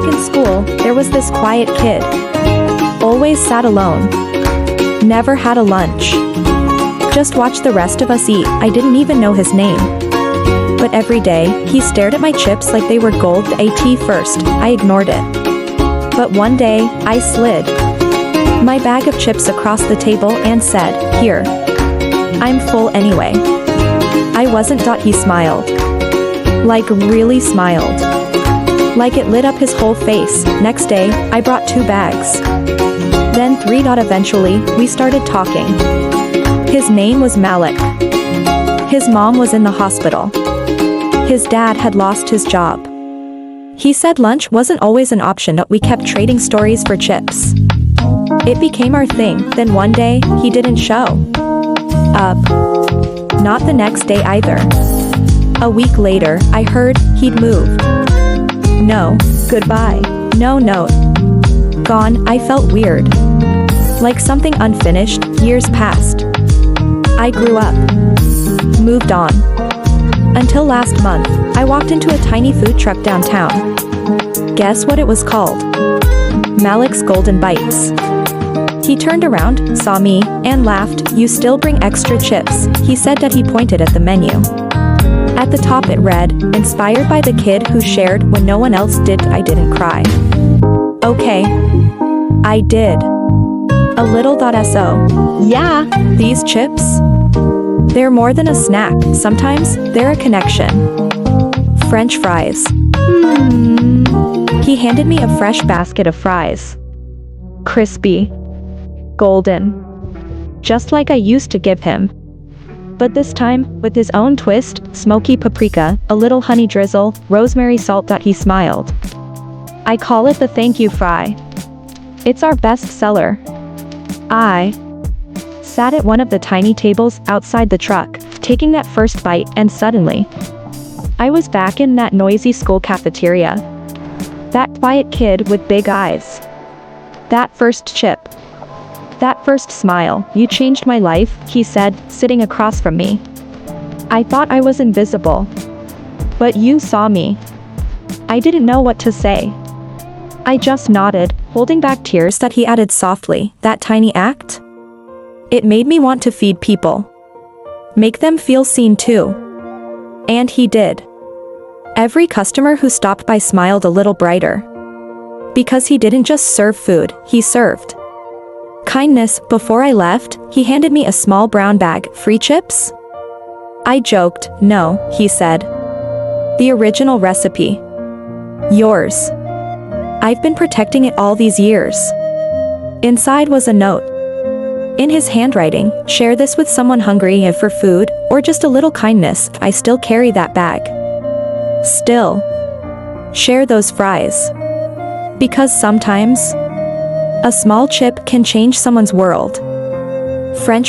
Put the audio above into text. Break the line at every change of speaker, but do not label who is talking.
in school, there was this quiet kid. Always sat alone. Never had a lunch. Just watched the rest of us eat. I didn't even know his name. But every day, he stared at my chips like they were gold. At first, I ignored it. But one day, I slid my bag of chips across the table and said, "Here. I'm full anyway." I wasn't. He smiled. Like really smiled. Like it lit up his whole face. Next day, I brought 2 bags. Then 3. Eventually, we started talking. His name was Malik. His mom was in the hospital. His dad had lost his job. He said lunch wasn't always an option, but we kept trading stories for chips. It became our thing. Then one day, he didn't show up. Not the next day either. A week later, I heard he'd moved. No goodbye. No note. Gone. I felt weird. Like something unfinished. Years passed. I grew up. Moved on. Until last month, I walked into a tiny food truck downtown. Guess what it was called? Malik's Golden Bites. He turned around, saw me, and laughed. "You still bring extra chips," he said. That he pointed at the menu. At the top it read, "Inspired by the kid who shared when no one else did." I didn't cry. Okay. I did. A little. So. Yeah, these chips? They're more than a snack. Sometimes, they're a connection. French fries. He handed me a fresh basket of fries. Crispy. Golden. Just like I used to give him. But this time, with his own twist, smoky paprika, a little honey drizzle, rosemary salt. He smiled. I call it the thank you fry. It's our best seller. I sat at one of the tiny tables outside the truck, taking that first bite, and suddenly, I was back in that noisy school cafeteria. That quiet kid with big eyes. That first chip. That first smile. "You changed my life," he said, sitting across from me. I thought I was invisible. But you saw me. I didn't know what to say. I just nodded, holding back tears. That he added softly, "That tiny act? It made me want to feed people. Make them feel seen too." And he did. Every customer who stopped by smiled a little brighter. Because he didn't just serve food, he served kindness. Before I left, he handed me a small brown bag. "Free chips?" I joked. "No," he said. "The original recipe. Yours. I've been protecting it all these years." Inside was a note. In his handwriting, "Share this with someone hungry, if for food, or just a little kindness." I still carry that bag. Still. Share those fries. Because sometimes, a small chip can change someone's world. French